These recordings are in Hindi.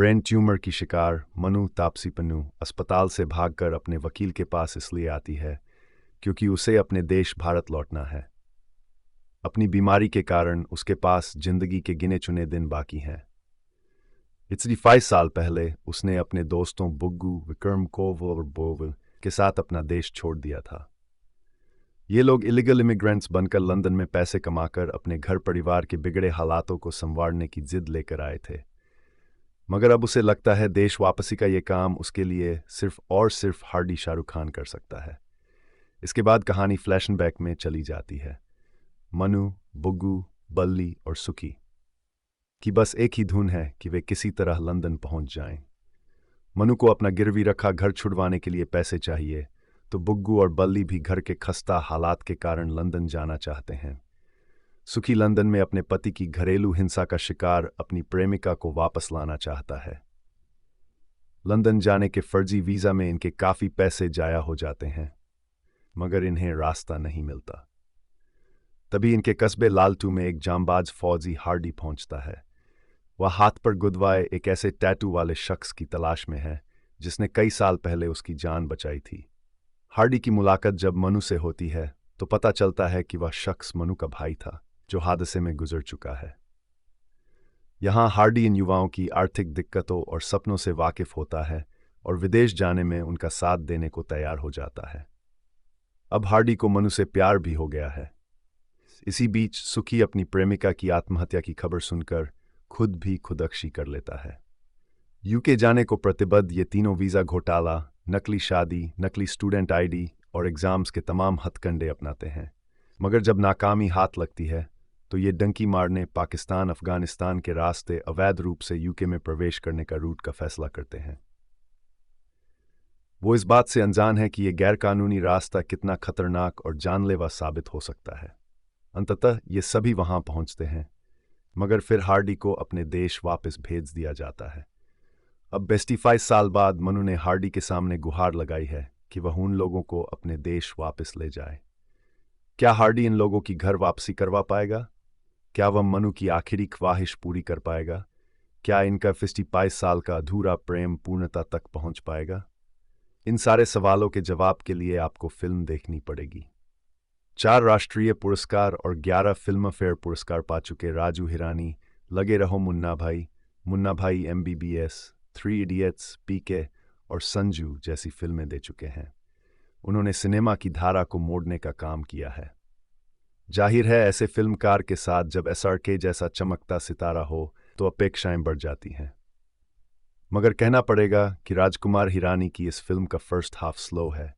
ब्रेन ट्यूमर की शिकार मनु तापसी पन्नू अस्पताल से भागकर अपने वकील के पास इसलिए आती है क्योंकि उसे अपने देश भारत लौटना है। अपनी बीमारी के कारण उसके पास जिंदगी के गिने चुने दिन बाकी हैं। 5 साल पहले उसने अपने दोस्तों बुग्गू, विक्रम कोवल और बोवल के साथ अपना देश छोड़ दिया था। ये लोग इलीगल इमिग्रेंट्स बनकर लंदन में पैसे कमाकर अपने घर परिवार के बिगड़े हालातों को संवारने की जिद लेकर आए थे। मगर अब उसे लगता है देश वापसी का ये काम उसके लिए सिर्फ और सिर्फ हार्डी शाहरुख खान कर सकता है। इसके बाद कहानी फ्लैशबैक में चली जाती है। मनु, बुग्गू, बल्ली और सुकी की बस एक ही धुन है कि वे किसी तरह लंदन पहुंच जाएं। मनु को अपना गिरवी रखा घर छुड़वाने के लिए पैसे चाहिए, तो बुग्गू और बल्ली भी घर के खस्ता हालात के कारण लंदन जाना चाहते हैं। सुखी लंदन में अपने पति की घरेलू हिंसा का शिकार अपनी प्रेमिका को वापस लाना चाहता है। लंदन जाने के फर्जी वीजा में इनके काफी पैसे जाया हो जाते हैं, मगर इन्हें रास्ता नहीं मिलता। तभी इनके कस्बे लालटू में एक जांबाज फौजी हार्डी पहुंचता है। वह हाथ पर गुदवाए एक ऐसे टैटू वाले शख्स की तलाश में है जिसने कई साल पहले उसकी जान बचाई थी। हार्डी की मुलाकात जब मनु से होती है तो पता चलता है कि वह शख्स मनु का भाई था जो हादसे में गुजर चुका है। यहाँ हार्डी इन युवाओं की आर्थिक दिक्कतों और सपनों से वाकिफ होता है और विदेश जाने में उनका साथ देने को तैयार हो जाता है। अब हार्डी को मनु से प्यार भी हो गया है। इसी बीच सुखी अपनी प्रेमिका की आत्महत्या की खबर सुनकर खुद भी खुदकुशी कर लेता है। यूके जाने को प्रतिबद्ध ये तीनों वीज़ा घोटाला, नकली शादी, नकली स्टूडेंट आईडी और एग्जाम्स के तमाम हथकंडे अपनाते हैं। मगर जब नाकामी हाथ लगती है तो ये डंकी मारने पाकिस्तान अफगानिस्तान के रास्ते अवैध रूप से यूके में प्रवेश करने का रूट का फैसला करते हैं। वो इस बात से अनजान है कि ये गैरकानूनी रास्ता कितना खतरनाक और जानलेवा साबित हो सकता है। अंततः ये सभी वहां पहुंचते हैं, मगर फिर हार्डी को अपने देश वापस भेज दिया जाता है। अब 25 साल बाद मनु ने हार्डी के सामने गुहार लगाई है कि वह उन लोगों को अपने देश वापस ले जाए। क्या हार्डी इन लोगों की घर वापसी करवा पाएगा? क्या वह मनु की आखिरी ख्वाहिश पूरी कर पाएगा? क्या इनका 25 साल का अधूरा प्रेम पूर्णता तक पहुंच पाएगा? इन सारे सवालों के जवाब के लिए आपको फिल्म देखनी पड़ेगी। 4 राष्ट्रीय पुरस्कार और 11 फिल्मफेयर पुरस्कार पा चुके राजू हिरानी लगे रहो मुन्ना भाई MBBS, 3 इडियट्स, पीके और संजू जैसी फिल्में दे चुके हैं। उन्होंने सिनेमा की धारा को मोड़ने का काम किया है। जाहिर है ऐसे फिल्मकार के साथ जब SRK जैसा चमकता सितारा हो तो अपेक्षाएं बढ़ जाती हैं। मगर कहना पड़ेगा कि राजकुमार हिरानी की इस फिल्म का फर्स्ट हाफ स्लो है।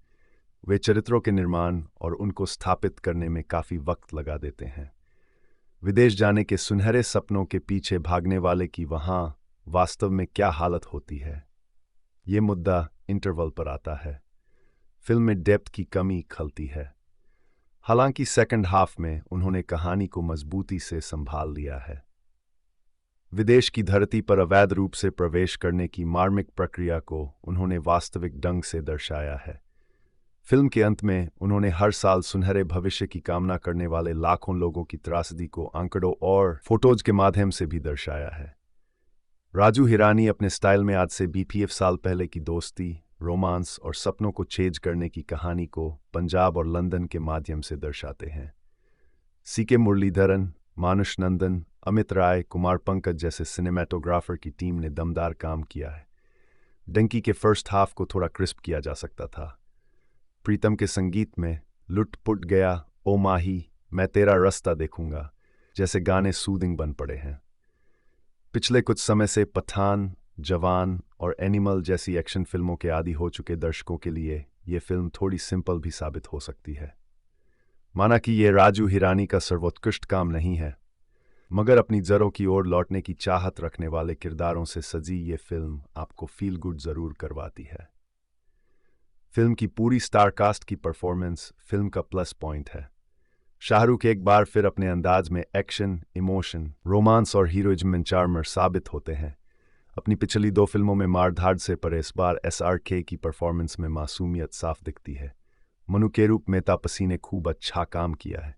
वे चरित्रों के निर्माण और उनको स्थापित करने में काफी वक्त लगा देते हैं। विदेश जाने के सुनहरे सपनों के पीछे भागने वाले की वहां वास्तव में क्या हालत होती है, ये मुद्दा इंटरवल पर आता है। फिल्म में डेप्थ की कमी खलती है। हालांकि सेकंड हाफ में उन्होंने कहानी को मजबूती से संभाल लिया है। विदेश की धरती पर अवैध रूप से प्रवेश करने की मार्मिक प्रक्रिया को उन्होंने वास्तविक ढंग से दर्शाया है। फिल्म के अंत में उन्होंने हर साल सुनहरे भविष्य की कामना करने वाले लाखों लोगों की त्रासदी को आंकड़ों और फोटोज के माध्यम से भी दर्शाया है। राजू हिरानी अपने स्टाइल में आज से 25 साल पहले की दोस्ती, रोमांस और सपनों को छेज करने की कहानी को पंजाब और लंदन के माध्यम से दर्शाते हैं। CK मुरलीधरन, मानुष नंदन, अमित राय, कुमार पंकज जैसे सिनेमेटोग्राफर की टीम ने दमदार काम किया है। डंकी के फर्स्ट हाफ को थोड़ा क्रिस्प किया जा सकता था। प्रीतम के संगीत में लुट पुट गया, ओ माही, मैं तेरा रास्ता देखूंगा जैसे गाने सूदिंग बन पड़े हैं। पिछले कुछ समय से पठान, जवान और एनिमल जैसी एक्शन फिल्मों के आदी हो चुके दर्शकों के लिए ये फिल्म थोड़ी सिंपल भी साबित हो सकती है। माना कि ये राजू हिरानी का सर्वोत्कृष्ट काम नहीं है, मगर अपनी जड़ों की ओर लौटने की चाहत रखने वाले किरदारों से सजी ये फिल्म आपको फील गुड जरूर करवाती है। फिल्म की पूरी स्टारकास्ट की परफॉर्मेंस फिल्म का प्लस पॉइंट है। शाहरुख एक बार फिर अपने अंदाज में एक्शन, इमोशन, रोमांस और हीरोइज्म में चार्मर साबित होते हैं। अपनी पिछली 2 फिल्मों में मारधाड़ से परे इस बार SRK की परफॉर्मेंस में मासूमियत साफ दिखती है। मनु के रूप में तापसी ने खूब अच्छा काम किया है।